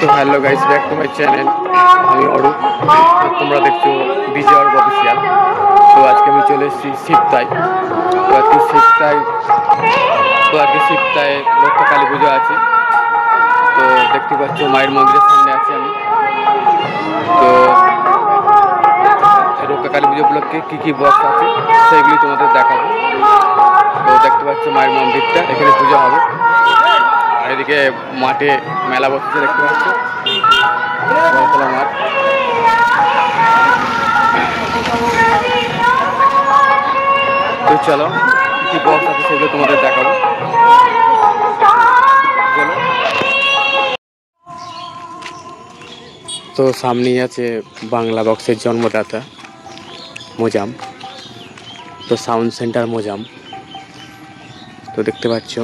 তো hello guys, back to my channel. আমি অরূপ। তোমরা দেখছো বিজয় অরূপ অফিসিয়াল। তো আজকে আমি চলে এসেছি শিবতায়। শিবতায় লক্ষ্য কালী পুজো আছে। তো দেখতে পাচ্ছ মায়ের মন্দিরের সামনে আছি আমি। তো রক্ষা কালী পুজো উপলক্ষে কী কী বক্স আছে সেইগুলি তোমাদের দেখাবো। তো দেখতে পাচ্ছ মায়ের মন্দিরটা, এখানে পুজো হবে। আর এদিকে মাঠে মেলা বসেছে, দেখতে পাচ্ছ বড়তলা মাঠ। তো চলো কী বক্স আছে সেগুলো তোমাদের দেখাবো। চলো। তো সামনেই আছে বাংলা বক্সের জন্মদাতা মোজাম। তো সাউন্ড সেন্টার মোজাম। তো দেখতে পাচ্ছ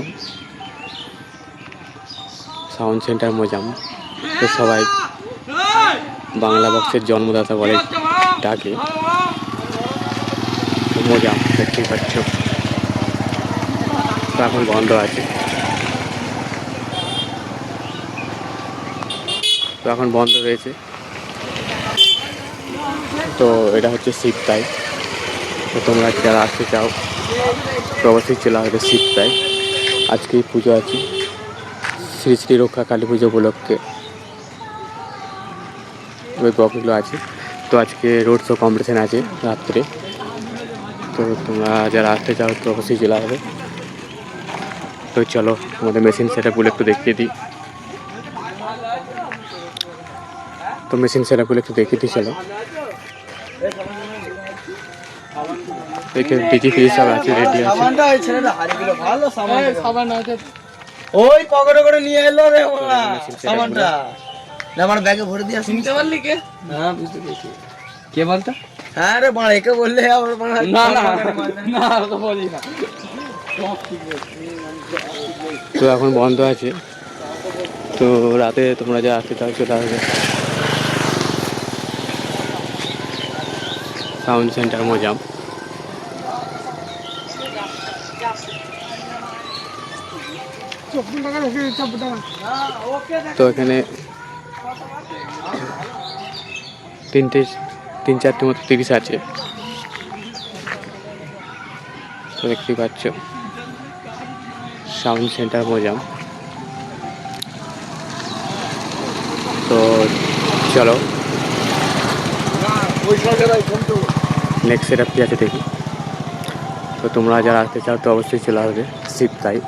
সাউন্ড সেন্টার মোজাম। তো সবাই বাংলা বক্সের জন্মদাতা বলে ডাকে। তো মোজাম দেখতেই পাচ্ছ। তো এখন বন্ধ আছে। তো এখন বন্ধ রয়েছে। তো এটা হচ্ছে শিবতাই। তো তোমরা যারা আসতে চাও তো অবশ্যই চলে আসবে শিবতাই। আজকেই পুজো আছে, শ্রী শ্রী রক্ষা কালী পুজো উপলক্ষে ওই বক্সগুলো আছে। তো আজকে রোড শো কম্পিটিশান আছে রাত্রে। তো তোমরা যারা আসতে চাও তো অবশ্যই চলে আসবে। তো চলো আমাদের মেশিন সেটআপগুলো একটু দেখিয়ে দিই। তো মেশিন সেটআপগুলো একটু দেখিয়ে দিই। চলো দেখে ডিজি ফিজ সব আছে, রেডি আছে। ওই পকেটে করে নিয়ে এলো রে ওরা সামানটা। আমার ব্যাগে ভরে দিয়ে শুনতে পারলি কে? হ্যাঁ বুঝতে পেরেছি। কে বলতো? হ্যাঁ রে বাড়া, একে বললে আবার না না না তো বলি না। তো এখন বন্ধ আছে। তো রাতে তোমরা যা আসতে চাও চলে আসবে। Sound centre Mozam. তো এখানে তিন চারটে মতো 30 আছে। তো দেখতেই পাচ্ছ সাউন্ড সেন্টার মোজাম। তো চলো নেক্সট সেটআপ কী আছে দেখি। তো তোমরা যারা আসতে চাও তো অবশ্যই চলে আসবে শিবতাই।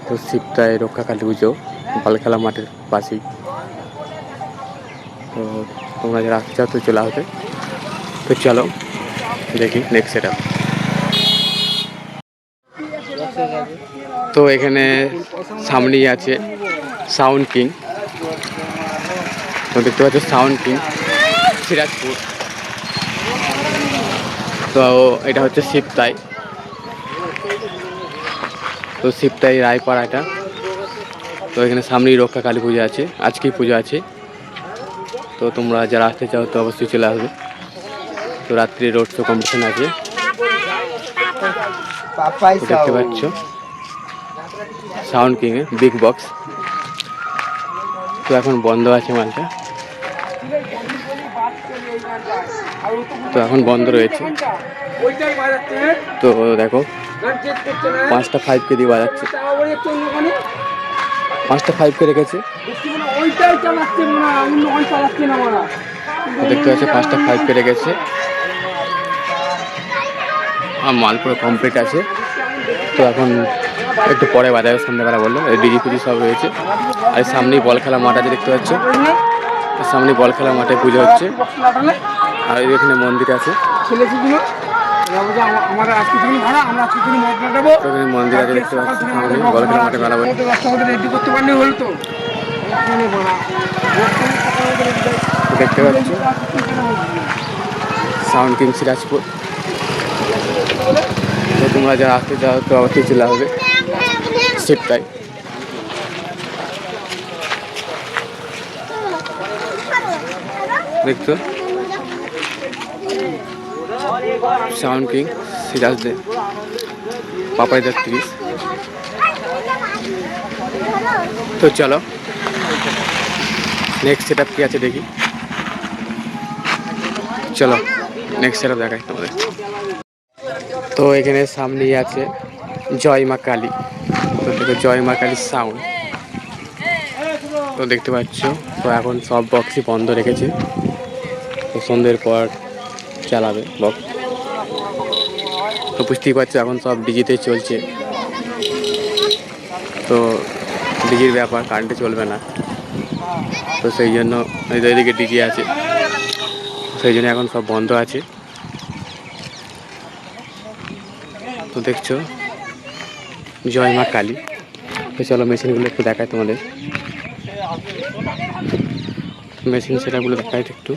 তো শিবতাই রক্ষা কালী পুজো বালখেলা মাঠের পাশেই। তো তোমরা যারা আসতে চাও তো চলে আসবে। তো চলো দেখি নেক্সট সেটআপ। তো এখানে সামনেই আছে সাউন্ড কিং। তো দেখতে পাচ্ছ সাউন্ড কিং সিরাজপুর। তো এটা হচ্ছে শিবতাই। তো শিবতাই রায়পাড়া এটা। তো এখানে সামনেই রক্ষা কালী পুজো আছে, আজকেই পুজো আছে। তো তোমরা যারা আসতে চাও তো অবশ্যই চলে আসবে। তো রাত্রি রোড শো কম্পিটিশন আছে, দেখতে পাচ্ছ সাউন্ড কিং এর বিগ বক্স। তো এখন বন্ধ আছে মালটা। তো এখন বন্ধ রয়েছে। তো দেখো 5টা 5K দিয়ে বাজাচ্ছে। 5টা 5K রেখেছে। দেখতে পাচ্ছ 5টা 5K রেখেছে। মাল পুরো কমপ্লিট আছে। তো এখন একটু পরে বাজারের সন্ধ্যাবেলা বললো ডিজি পুজি সব রয়েছে। আর সামনেই বল খেলা মাঠ আছে, দেখতে পাচ্ছ। সামনে বল খেলা মাঠে পুজো হচ্ছে। আর এখানে মন্দির আছে, মন্দির আছে দেখতে পাচ্ছি। সামনে বল খেলা মাঠে মেলা বসে। দেখতে পাচ্ছ সাউন্ড কিং সিরাজপুর। তো তোমরা যারা আসতে চাও তো অবশ্যই চলে আসবে শিবতাই। দেখতো সাউন্ড কিং সিরাজদে পাপাইদার 30। তো চলো নেক্সট সেট আপ কী আছে দেখি। চলো নেক্সট সেট আপ দেখাই তোমাদের। তো এখানে সামনেই আছে জয় মা কালী। তো দেখো জয় মা কালীর সাউন্ড তো দেখতে পাচ্ছ। তো এখন সব বক্সই বন্ধ রেখেছে, তো সন্ধ্যের পর চালাবে বক্স। তো বুঝতেই পারছো এখন সব ডিজিতে চলছে, তো ডিজির ব্যাপার, কারেন্টে চলবে না। তো সেই জন্য এদিকে ডিজি আছে, সেই জন্য এখন সব বন্ধ আছে। তো দেখছো জয় মা কালী। তো চলো মেশিনগুলো একটু দেখায় তোমাদের, মেশিন সেটাগুলো দেখায় একটু।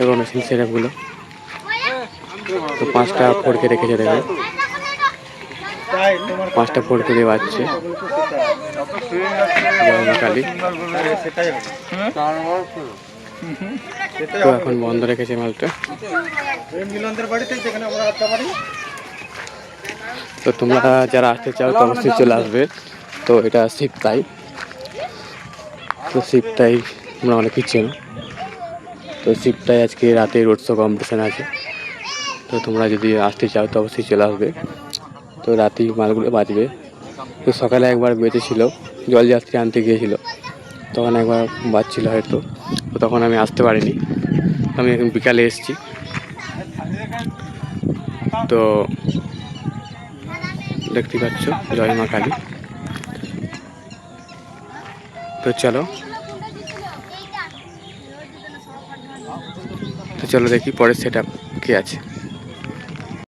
এবং মেশিন সেটাগুলো তো 5টা ফোড়কে রেখেছে, দেখো 5টা ফোড়কে দিয়ে বাজছে জয় মা কালী। তো এখন বন্ধ রেখেছে মালটা। তো তোমরা যারা আসতে চাও তো অবশ্যই চলে আসবে। তো এটা শিবতাই, তো শিবতাই তোমরা অনেকেই চেনো। তো শিবতাই আজকে রাতে রোড শো কম্পিটিশান আছে, তো তোমরা যদি আসতে চাও তো অবশ্যই চলে আসবে। তো রাতেই মালগুলো বাজবে। তো সকালে একবার বেঁচেছিল, জলযাত্রী আনতে গিয়েছিল, তখন একবার বাজছিল হয়তো, তো তখন আমি আসতে পারিনি, আমি এখন বিকালে এসেছি। তো দেখতে পাচ্ছ জয় মা কালী। তো চলো দেখি পরের সেট আপ কী আছে।